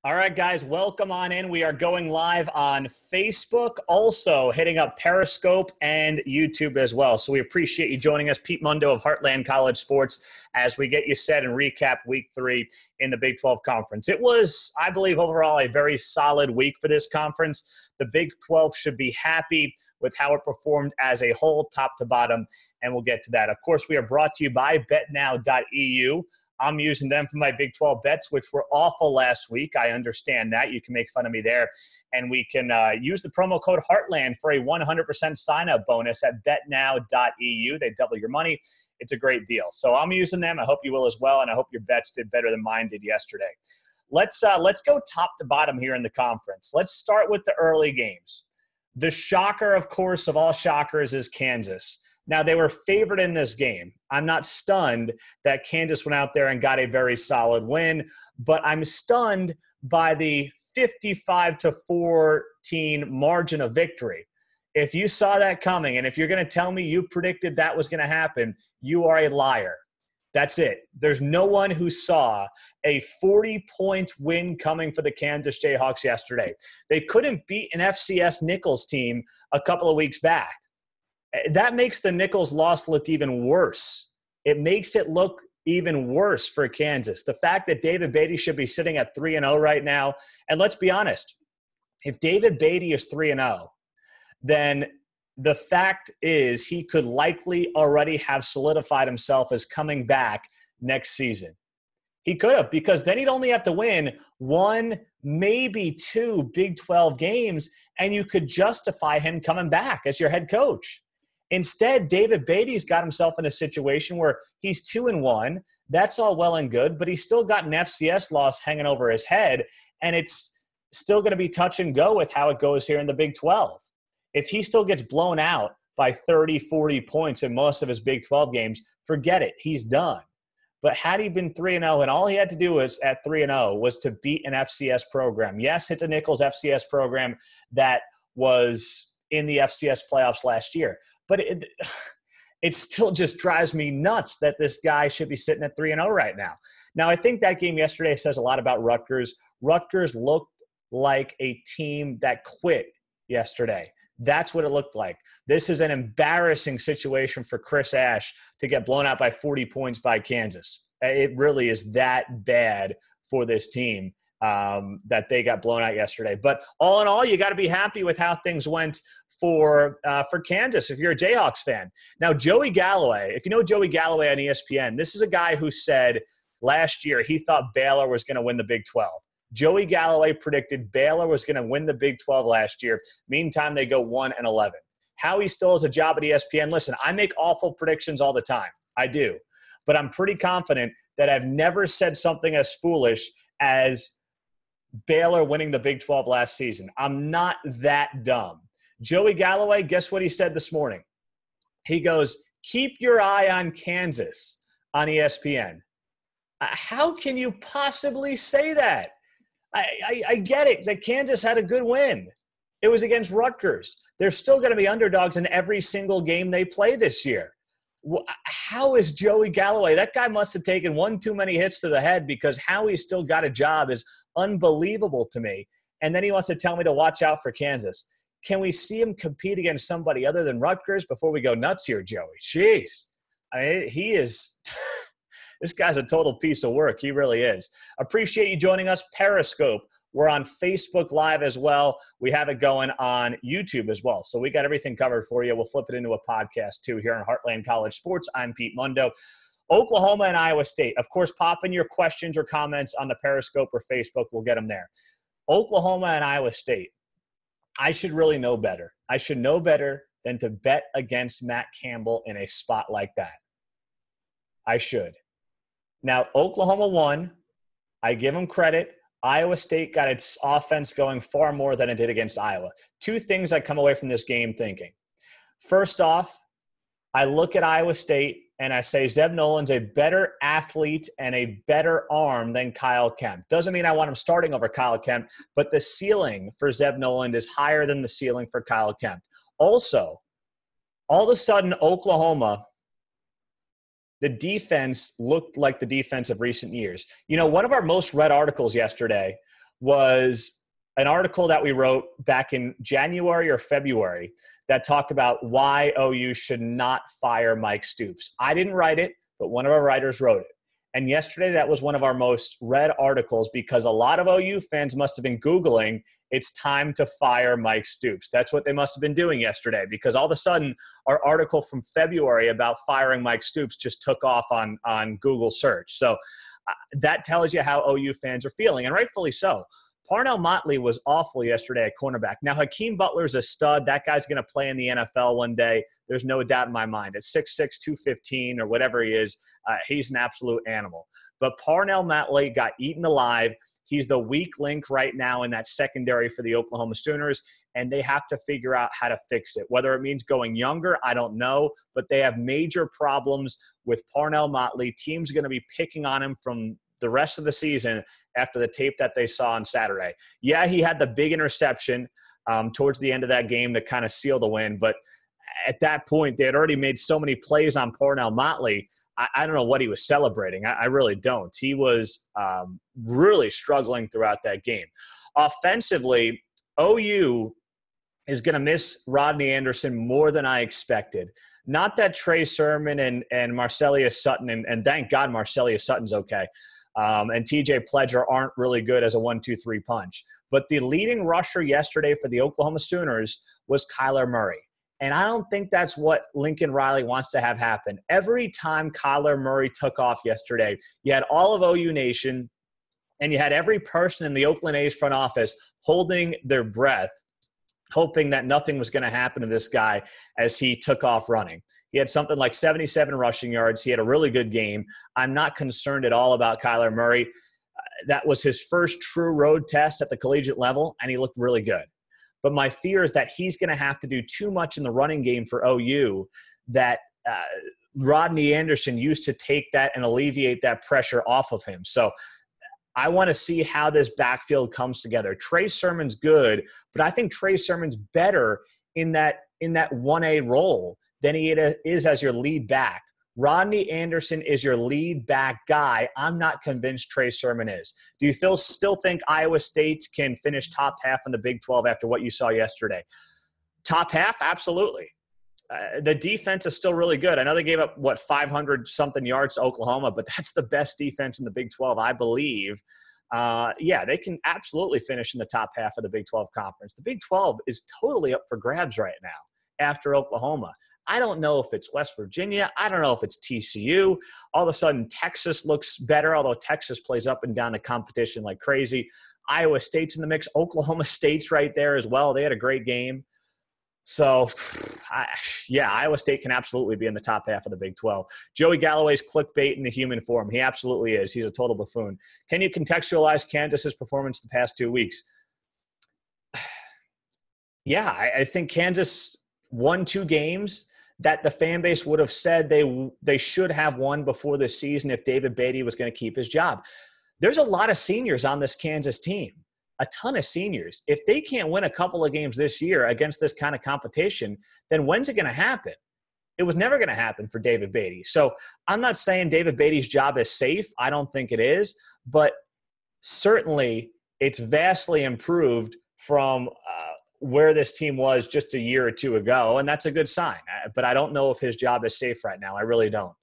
All right, guys, welcome on in. We are going live on Facebook, also hitting up Periscope and YouTube as well. So we appreciate you joining us, Pete Mundo of Heartland College Sports, as we get you set and recap Week 3 in the Big 12 Conference. It was, I believe, overall a very solid week for this conference. The Big 12 should be happy with how it performed as a whole, top to bottom, and we'll get to that. Of course, we are brought to you by betnow.eu. I'm using them for my Big 12 bets, which were awful last week. I understand that. You can make fun of me there. And we can use the promo code Heartland for a 100% sign-up bonus at betnow.eu. They double your money. It's a great deal. So I'm using them. I hope you will as well, and I hope your bets did better than mine did yesterday. Let's go top to bottom here in the conference. Let's start with the early games. The shocker, of course, of all shockers is Kansas. Now, they were favored in this game. I'm not stunned that Kansas went out there and got a very solid win, but I'm stunned by the 55-14 margin of victory. If you saw that coming, and if you're going to tell me you predicted that was going to happen, you are a liar. That's it. There's no one who saw a 40-point win coming for the Kansas Jayhawks yesterday. They couldn't beat an FCS Nichols team a couple of weeks back. That makes the Nichols loss look even worse. It makes it look even worse for Kansas. The fact that David Beatty should be sitting at 3-0 right now, and let's be honest, if David Beatty is 3-0, then the fact is he could likely already have solidified himself as coming back next season. He could have, because then he'd only have to win one, maybe two Big 12 games, and you could justify him coming back as your head coach. Instead, David Beatty's got himself in a situation where he's 2-1. That's all well and good, but he's still got an FCS loss hanging over his head, and it's still going to be touch and go with how it goes here in the Big 12. If he still gets blown out by 30, 40 points in most of his Big 12 games, forget it. He's done. But had he been 3-0, and all he had to do was at 3-0 was to beat an FCS program. Yes, it's a Nichols FCS program that was in the FCS playoffs last year. But it still just drives me nuts that this guy should be sitting at 3-0 right now. Now, I think that game yesterday says a lot about Rutgers. Rutgers looked like a team that quit yesterday. That's what it looked like. This is an embarrassing situation for Chris Ash to get blown out by 40 points by Kansas. It really is that bad for this team that they got blown out yesterday. But all in all, you got to be happy with how things went for Kansas if you're a Jayhawks fan. Now, Joey Galloway, if you know Joey Galloway on ESPN, this is a guy who said last year he thought Baylor was going to win the Big 12. Joey Galloway predicted Baylor was going to win the Big 12 last year. Meantime, they go 1-11. How he still has a job at ESPN. Listen, I make awful predictions all the time. I do. But I'm pretty confident that I've never said something as foolish as Baylor winning the Big 12 last season. I'm not that dumb. Joey Galloway, guess what he said this morning? He goes, keep your eye on Kansas on ESPN. How can you possibly say that? I get it that Kansas had a good win. It was against Rutgers. They're still going to be underdogs in every single game they play this year. How is Joey Galloway? That guy must have taken one too many hits to the head, because how he's still got a job is unbelievable to me. And then he wants to tell me to watch out for Kansas. Can we see him compete against somebody other than Rutgers before we go nuts here, Joey? Jeez. He is – this guy's a total piece of work. He really is. Appreciate you joining us. Periscope. We're on Facebook Live as well. We have it going on YouTube as well. So we got everything covered for you. We'll flip it into a podcast too here on Heartland College Sports. I'm Pete Mundo. Oklahoma and Iowa State. Of course, pop in your questions or comments on the Periscope or Facebook. We'll get them there. Oklahoma and Iowa State. I should really know better. I should know better than to bet against Matt Campbell in a spot like that. I should. Now, Oklahoma won. I give them credit. Iowa State got its offense going far more than it did against Iowa. Two things I come away from this game thinking. First off, I look at Iowa State and I say Zeb Nolan's a better athlete and a better arm than Kyle Kemp. Doesn't mean I want him starting over Kyle Kemp, but the ceiling for Zeb Nolan is higher than the ceiling for Kyle Kemp. Also, all of a sudden, Oklahoma, the defense looked like the defense of recent years. You know, one of our most read articles yesterday was an article that we wrote back in January or February that talked about why OU should not fire Mike Stoops. I didn't write it, but one of our writers wrote it. And yesterday, that was one of our most read articles because a lot of OU fans must have been Googling, it's time to fire Mike Stoops. That's what they must have been doing yesterday because all of a sudden, our article from February about firing Mike Stoops just took off on Google search. So that tells you how OU fans are feeling, and rightfully so. Parnell Motley was awful yesterday at cornerback. Now, Hakeem Butler's a stud. That guy's going to play in the NFL one day. There's no doubt in my mind. At 6'6", 215, or whatever he is, he's an absolute animal. But Parnell Motley got eaten alive. He's the weak link right now in that secondary for the Oklahoma Sooners, and they have to figure out how to fix it. Whether it means going younger, I don't know, but they have major problems with Parnell Motley. Teams are going to be picking on him from the rest of the season after the tape that they saw on Saturday. Yeah, he had the big interception towards the end of that game to kind of seal the win, but at that point, they had already made so many plays on Parnell Motley, I don't know what he was celebrating. I really don't. He was really struggling throughout that game. Offensively, OU is going to miss Rodney Anderson more than I expected. Not that Trey Sermon and Marcelius Sutton, and thank God Marcelius Sutton's okay, and TJ Pledger aren't really good as a 1-2-3 punch. But the leading rusher yesterday for the Oklahoma Sooners was Kyler Murray. And I don't think that's what Lincoln Riley wants to have happen. Every time Kyler Murray took off yesterday, you had all of OU Nation and you had every person in the Oakland A's front office holding their breath, hoping that nothing was going to happen to this guy as he took off running. He had something like 77 rushing yards. He had a really good game. I'm not concerned at all about Kyler Murray. That was his first true road test at the collegiate level, and he looked really good. But my fear is that he's going to have to do too much in the running game for OU that Rodney Anderson used to take that and alleviate that pressure off of him. So I want to see how this backfield comes together. Trey Sermon's good, but I think Trey Sermon's better in that 1A role than he is as your lead back. Rodney Anderson is your lead back guy. I'm not convinced Trey Sermon is. Do you still think Iowa State can finish top half in the Big 12 after what you saw yesterday? Top half? Absolutely. The defense is still really good. I know they gave up, 500-something yards to Oklahoma, but that's the best defense in the Big 12, I believe. Yeah, they can absolutely finish in the top half of the Big 12 conference. The Big 12 is totally up for grabs right now after Oklahoma. I don't know if it's West Virginia. I don't know if it's TCU. All of a sudden, Texas looks better, although Texas plays up and down the competition like crazy. Iowa State's in the mix. Oklahoma State's right there as well. They had a great game. So, yeah, Iowa State can absolutely be in the top half of the Big 12. Joey Galloway's clickbait in the human form. He absolutely is. He's a total buffoon. Can you contextualize Kansas's performance the past 2 weeks? Yeah, I think Kansas won 2 games that the fan base would have said they should have won before this season if David Beatty was going to keep his job. There's a lot of seniors on this Kansas team, a ton of seniors. If they can't win a couple of games this year against this kind of competition, then when's it going to happen? It was never going to happen for David Beatty. So I'm not saying David Beatty's job is safe. I don't think it is. But certainly it's vastly improved from where this team was just a year or two ago, and that's a good sign. But I don't know if his job is safe right now. I really don't.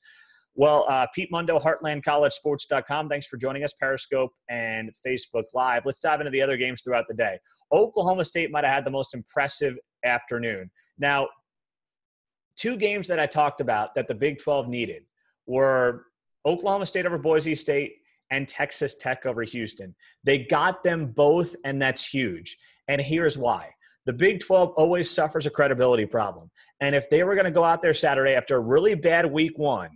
Well, Pete Mundo, HeartlandCollegeSports.com. Thanks for joining us, Periscope and Facebook Live. Let's dive into the other games throughout the day. Oklahoma State might have had the most impressive afternoon. Now, 2 games that I talked about that the Big 12 needed were Oklahoma State over Boise State and Texas Tech over Houston. They got them both, and that's huge. And here's why. The Big 12 always suffers a credibility problem. And if they were going to go out there Saturday after a really bad week 1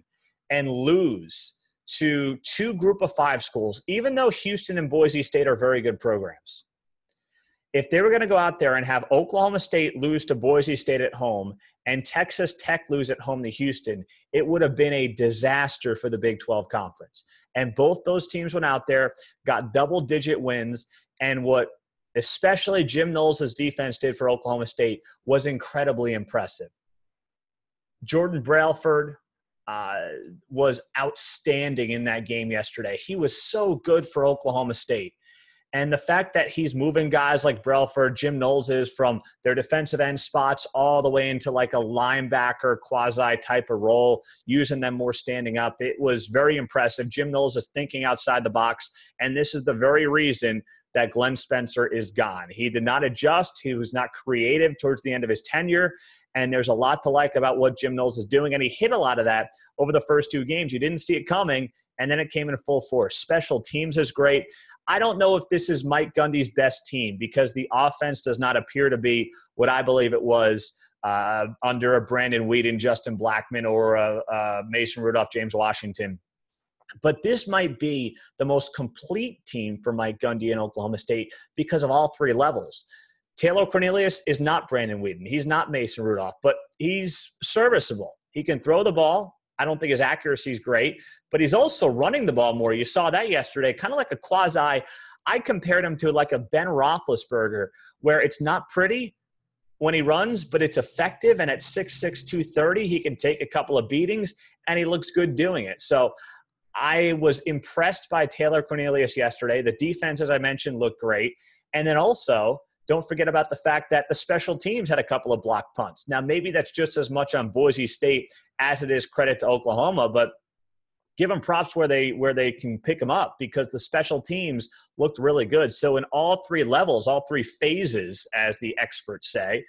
and lose to 2 group of 5 schools, even though Houston and Boise State are very good programs, if they were going to go out there and have Oklahoma State lose to Boise State at home and Texas Tech lose at home to Houston, it would have been a disaster for the Big 12 Conference. And both those teams went out there, got double-digit wins, and what especially Jim Knowles' defense did for Oklahoma State was incredibly impressive. Jordan Brailford was outstanding in that game yesterday. He was so good for Oklahoma State. And the fact that he's moving guys like Brelford, Jim Knowles is from their defensive end spots all the way into like a linebacker quasi type of role, using them more standing up. It was very impressive. Jim Knowles is thinking outside the box, and this is the very reason that Glenn Spencer is gone. He did not adjust. He was not creative towards the end of his tenure, and there's a lot to like about what Jim Knowles is doing, and he hit a lot of that over the first 2 games. You didn't see it coming, and then it came in full force. Special teams is great. I don't know if this is Mike Gundy's best team because the offense does not appear to be what I believe it was under a Brandon Weeden, Justin Blackman, or a Mason Rudolph, James Washington. But this might be the most complete team for Mike Gundy in Oklahoma State because of all 3 levels. Taylor Cornelius is not Brandon Weeden. He's not Mason Rudolph, but he's serviceable. He can throw the ball. I don't think his accuracy is great, but he's also running the ball more. You saw that yesterday, kind of like a quasi. I compared him to like a Ben Roethlisberger, where it's not pretty when he runs, but it's effective. And at 6'6", 230, he can take a couple of beatings, and he looks good doing it. So I was impressed by Taylor Cornelius yesterday. The defense, as I mentioned, looked great. And then also, don't forget about the fact that the special teams had a couple of block punts. Now, maybe that's just as much on Boise State as it is credit to Oklahoma, but give them props where they can pick them up because the special teams looked really good. So in all 3 levels, all 3 phases, as the experts say,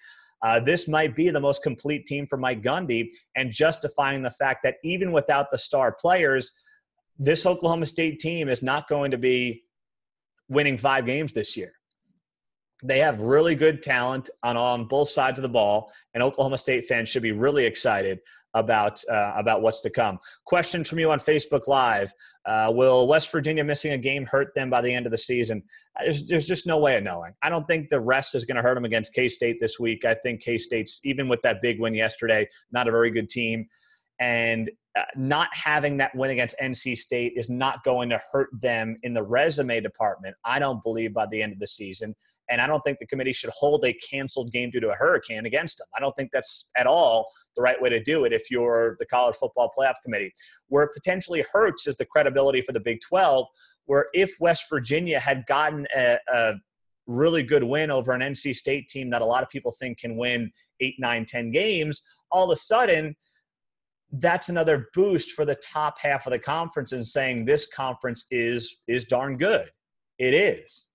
this might be the most complete team for Mike Gundy, and justifying the fact that even without the star players, this Oklahoma State team is not going to be winning 5 games this year. They have really good talent on both sides of the ball, and Oklahoma State fans should be really excited about what's to come. Questions from you on Facebook Live. Will West Virginia missing a game hurt them by the end of the season? There's just no way of knowing. I don't think the rest is going to hurt them against K-State this week. I think K-State's, even with that big win yesterday, not a very good team. And not having that win against NC State is not going to hurt them in the resume department, I don't believe, by the end of the season. And I don't think the committee should hold a canceled game due to a hurricane against them. I don't think that's at all the right way to do it if you're the College Football Playoff Committee. Where it potentially hurts is the credibility for the Big 12, where if West Virginia had gotten a really good win over an NC State team that a lot of people think can win 8, 9, 10 games, all of a sudden – that's another boost for the top half of the conference and saying this conference is darn good. It is.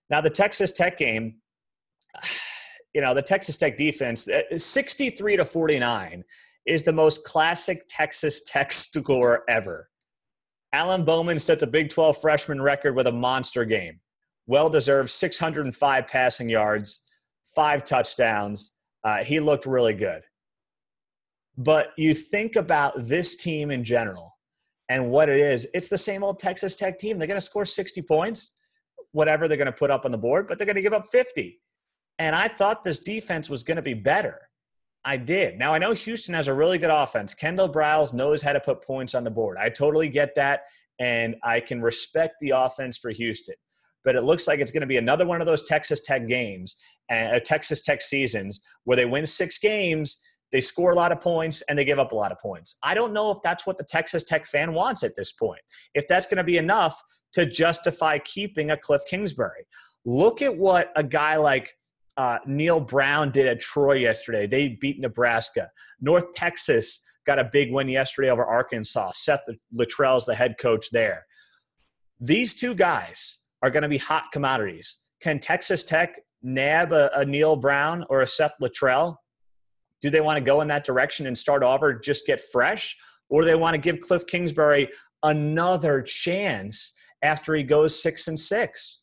Now, the Texas Tech game, the Texas Tech defense, 63-49 is the most classic Texas Tech score ever. Alan Bowman sets a Big 12 freshman record with a monster game. Well-deserved, 605 passing yards, 5 touchdowns. He looked really good. But you think about this team in general and what it is, it's the same old Texas Tech team. They're going to score 60 points, whatever they're going to put up on the board, but they're going to give up 50. And I thought this defense was going to be better. I did. Now, I know Houston has a really good offense. Kendall Briles knows how to put points on the board. I totally get that, and I can respect the offense for Houston. But it looks like it's going to be another one of those Texas Tech games, Texas Tech seasons, where they win 6 games, they score a lot of points, and they give up a lot of points. I don't know if that's what the Texas Tech fan wants at this point, if that's going to be enough to justify keeping a Cliff Kingsbury. Look at what a guy like Neil Brown did at Troy yesterday. They beat Nebraska. North Texas got a big win yesterday over Arkansas. Seth Luttrell's the head coach there. These 2 guys are going to be hot commodities. Can Texas Tech nab a Neil Brown or a Seth Luttrell? Do they want to go in that direction and start over, just get fresh? Or do they want to give Cliff Kingsbury another chance after he goes 6-6?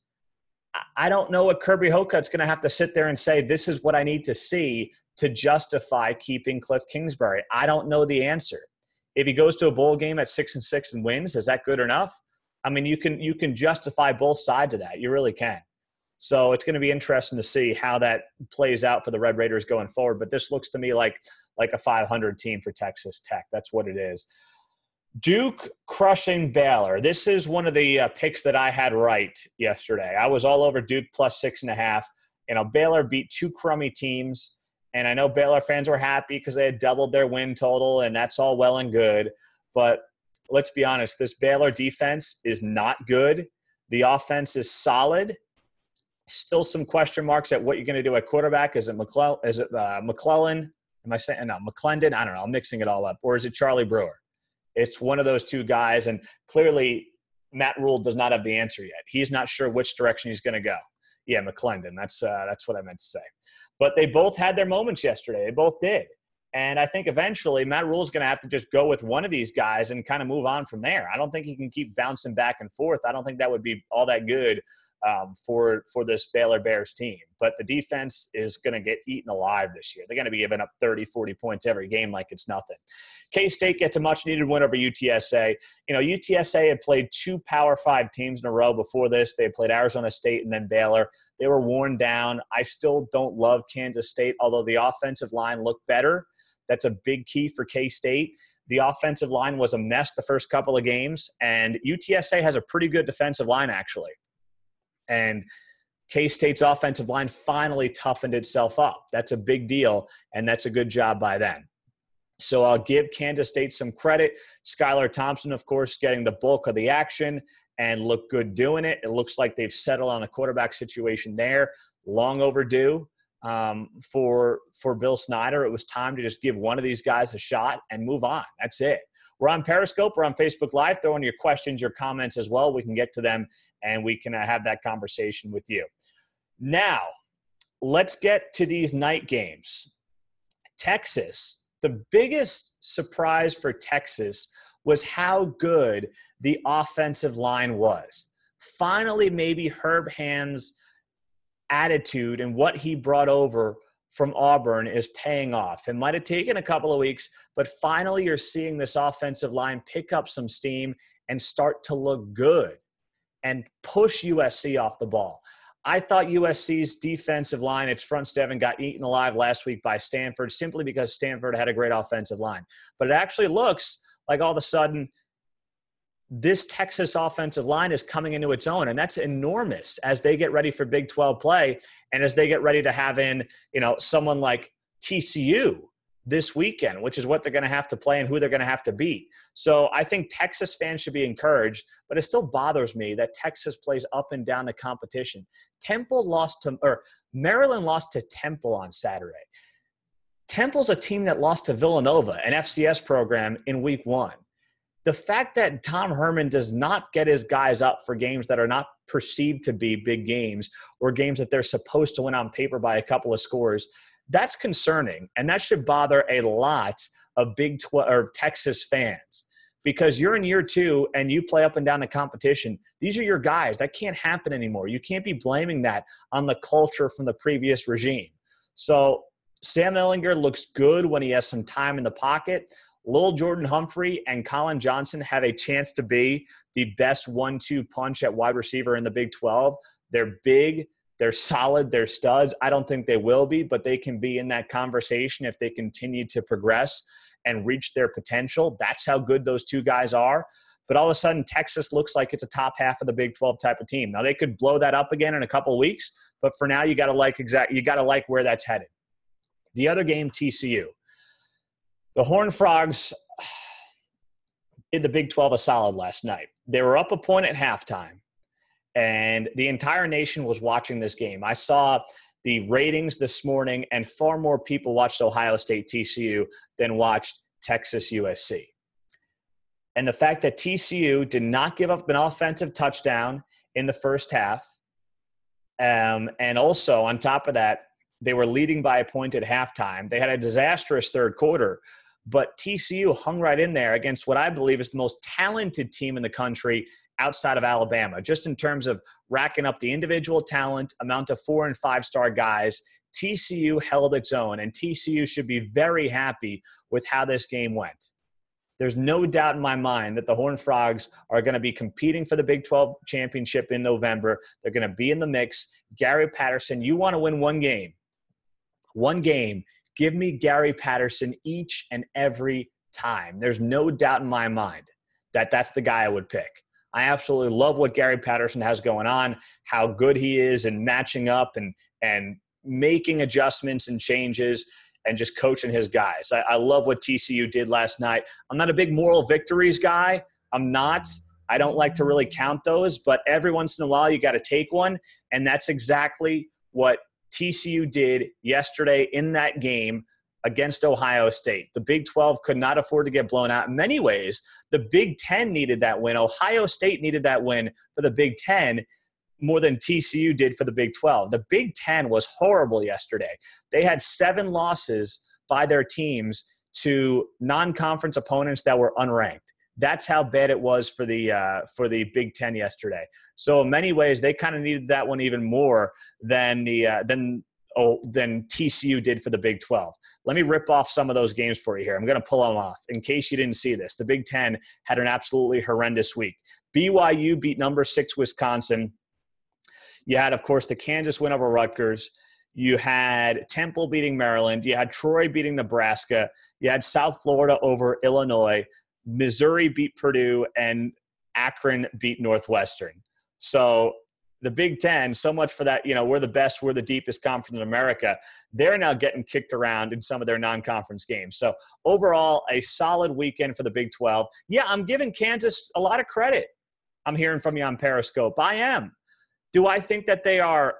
I don't know what Kirby Hocutt's going to have to sit there and say, this is what I need to see to justify keeping Cliff Kingsbury. I don't know the answer. If he goes to a bowl game at 6-6 and wins, is that good enough? I mean, you can justify both sides of that. You really can. So it's going to be interesting to see how that plays out for the Red Raiders going forward. But this looks to me like a 500 team for Texas Tech. That's what it is. Duke crushing Baylor. This is one of the picks that I had right yesterday. I was all over Duke plus 6.5. Baylor beat 2 crummy teams. And I know Baylor fans were happy because they had doubled their win total, and that's all well and good. But let's be honest, this Baylor defense is not good. The offense is solid. Still some question marks at what you're going to do at quarterback. Is it McClellan? Am I saying no? McClendon? I don't know. I'm mixing it all up. Or is it Charlie Brewer? It's one of those two guys, and clearly Matt Rule does not have the answer yet. He's not sure which direction he's going to go. Yeah, McClendon. That's what I meant to say. But they both had their moments yesterday. They both did. And I think eventually Matt Rule is going to have to just go with one of these guys and kind of move on from there. I don't think he can keep bouncing back and forth. I don't think that would be all that good for this Baylor Bears team. But the defense is going to get eaten alive this year. They're going to be giving up 30, 40 points every game like it's nothing. K-State gets a much-needed win over UTSA. You know, UTSA had played 2 Power 5 teams in a row before this. They played Arizona State and then Baylor. They were worn down. I still don't love Kansas State, although the offensive line looked better. That's a big key for K-State. The offensive line was a mess the first couple of games, and UTSA has a pretty good defensive line, actually. And K-State's offensive line finally toughened itself up. That's a big deal, and that's a good job by them. So I'll give Kansas State some credit. Skylar Thompson, of course, getting the bulk of the action and looked good doing it. It looks like they've settled on a quarterback situation there. Long overdue for Bill Snyder. It was time to just give one of these guys a shot and move on. That's it. We're on Periscope. We're on Facebook Live. Throw in your questions, your comments as well. We can get to them, and we can have that conversation with you. Now, let's get to these night games. Texas, the biggest surprise for Texas was how good the offensive line was. Finally, maybe Herb Hand's attitude and what he brought over from Auburn is paying off. It might have taken a couple of weeks, but finally you're seeing this offensive line pick up some steam and start to look good and push USC off the ball. I thought USC's defensive line, its front seven, got eaten alive last week by Stanford simply because Stanford had a great offensive line. But it actually looks like all of a sudden this Texas offensive line is coming into its own, and that's enormous as they get ready for Big 12 play and as they get ready to have in, someone like TCU this weekend, which is what they're going to have to play and who they're going to have to beat. So I think Texas fans should be encouraged, but it still bothers me that Texas plays up and down the competition. Maryland lost to Temple on Saturday. Temple's a team that lost to Villanova, an FCS program, in week 1. The fact that Tom Herman does not get his guys up for games that are not perceived to be big games or games that they're supposed to win on paper by a couple of scores, that's concerning. And that should bother a lot of Big 12 or Texas fans because you're in year 2 and you play up and down the competition. These are your guys. That can't happen anymore. You can't be blaming that on the culture from the previous regime. So Sam Ehlinger looks good when he has some time in the pocket. Lil Jordan Humphrey and Colin Johnson have a chance to be the best 1-2 punch at wide receiver in the Big 12. They're big, they're solid, they're studs. I don't think they will be, but they can be in that conversation if they continue to progress and reach their potential. That's how good those two guys are. But all of a sudden, Texas looks like it's a top half of the Big 12 type of team. Now, they could blow that up again in a couple of weeks, but for now, you got to like where that's headed. The other game, TCU. The Horned Frogs did the Big 12 a solid last night. They were up a point at halftime, and the entire nation was watching this game. I saw the ratings this morning, and far more people watched Ohio State TCU than watched Texas USC. And the fact that TCU did not give up an offensive touchdown in the first half, and also on top of that, they were leading by a point at halftime. They had a disastrous third quarter, but TCU hung right in there against what I believe is the most talented team in the country outside of Alabama, just in terms of racking up the individual talent, amount of 4- and 5-star guys. TCU held its own, and TCU should be very happy with how this game went. There's no doubt in my mind that the Horned Frogs are going to be competing for the Big 12 championship in November. They're going to be in the mix. Gary Patterson, you want to win one game. One game, give me Gary Patterson each and every time. There's no doubt in my mind that that's the guy I would pick. I absolutely love what Gary Patterson has going on, how good he is in matching up and making adjustments and changes and just coaching his guys. I love what TCU did last night. I'm not a big moral victories guy. I'm not. I don't like to really count those, but every once in a while you got to take one, and that's exactly what TCU did yesterday in that game against Ohio State. The Big 12 could not afford to get blown out. In many ways, the Big 10 needed that win. Ohio State needed that win for the Big 10 more than TCU did for the Big 12. The Big 10 was horrible yesterday. They had 7 losses by their teams to non-conference opponents that were unranked. That's how bad it was for the Big 10 yesterday. So in many ways, they kind of needed that one even more than TCU did for the Big 12. Let me rip off some of those games for you here. I'm going to pull them off in case you didn't see this. The Big 10 had an absolutely horrendous week. BYU beat number 6 Wisconsin. You had, of course, the Kansas win over Rutgers. You had Temple beating Maryland. You had Troy beating Nebraska. You had South Florida over Illinois. Missouri beat Purdue, and Akron beat Northwestern. So the Big 10, so much for that, we're the best, we're the deepest conference in America. They're now getting kicked around in some of their non-conference games. So overall, a solid weekend for the Big 12. Yeah, I'm giving Kansas a lot of credit. I'm hearing from you on Periscope. I am. Do I think that they are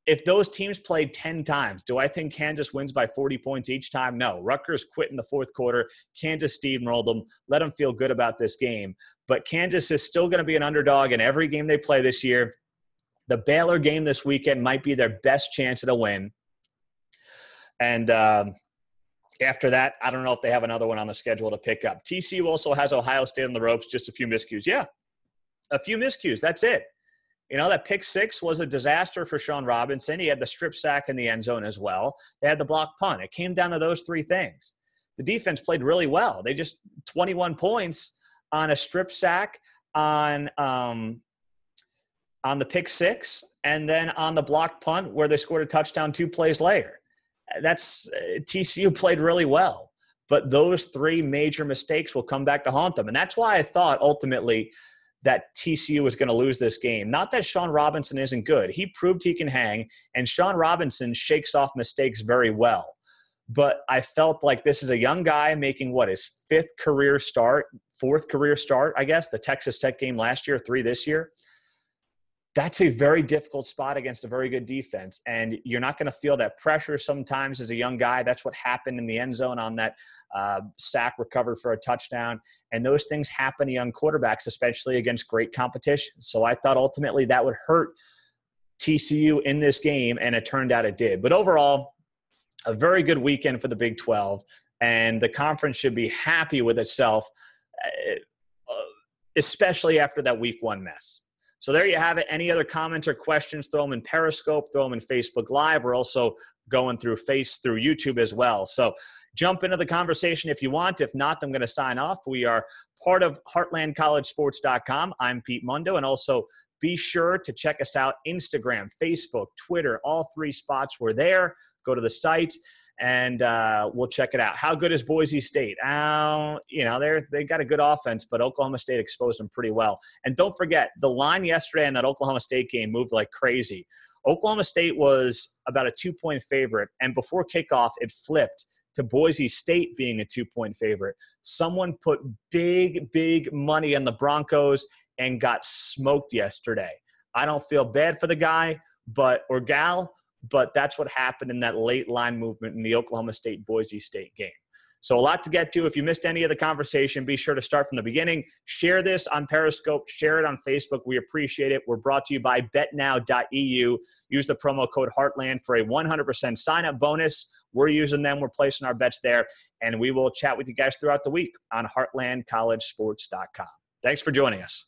if those teams played 10 times, do I think Kansas wins by 40 points each time? No. Rutgers quit in the fourth quarter. Kansas steamrolled them. Let them feel good about this game. But Kansas is still going to be an underdog in every game they play this year. The Baylor game this weekend might be their best chance at a win. And after that, I don't know if they have another one on the schedule to pick up. TCU also has Ohio State on the ropes, just a few miscues. Yeah, a few miscues. That's it. That pick 6 was a disaster for Sean Robinson. He had the strip sack in the end zone as well. They had the block punt. It came down to those 3 things. The defense played really well. They just 21 points on a strip sack, on the pick 6, and then on the block punt where they scored a touchdown 2 plays later. TCU played really well. But those 3 major mistakes will come back to haunt them. And that's why I thought ultimately that TCU was going to lose this game. Not that Sean Robinson isn't good. He proved he can hang, and Sean Robinson shakes off mistakes very well. But I felt like this is a young guy making, his 4th career start, I guess, the Texas Tech game last year, 3 this year. That's a very difficult spot against a very good defense, and you're not going to feel that pressure sometimes as a young guy. That's what happened in the end zone on that sack recovered for a touchdown, and those things happen to young quarterbacks, especially against great competition. So I thought ultimately that would hurt TCU in this game, and it turned out it did. But overall, a very good weekend for the Big 12, and the conference should be happy with itself, especially after that Week 1 mess. So there you have it. Any other comments or questions, throw them in Periscope, throw them in Facebook Live. We're also going through YouTube as well. So jump into the conversation if you want. If not, I'm going to sign off. We are part of HeartlandCollegeSports.com. I'm Pete Mundo, and also be sure to check us out Instagram, Facebook, Twitter, all 3 spots. We're there. Go to the site, and we'll check it out. How good is Boise State? They got a good offense, but Oklahoma State exposed them pretty well. And don't forget, the line yesterday in that Oklahoma State game moved like crazy. Oklahoma State was about a 2-point favorite, and before kickoff, it flipped to Boise State being a 2-point favorite. Someone put big money on the Broncos and got smoked yesterday. I don't feel bad for the guy or gal, but that's what happened in that late line movement in the Oklahoma State-Boise State game. So a lot to get to. If you missed any of the conversation, be sure to start from the beginning. Share this on Periscope. Share it on Facebook. We appreciate it. We're brought to you by betnow.eu. Use the promo code Heartland for a 100% sign-up bonus. We're using them. We're placing our bets there. And we will chat with you guys throughout the week on HeartlandCollegeSports.com. Thanks for joining us.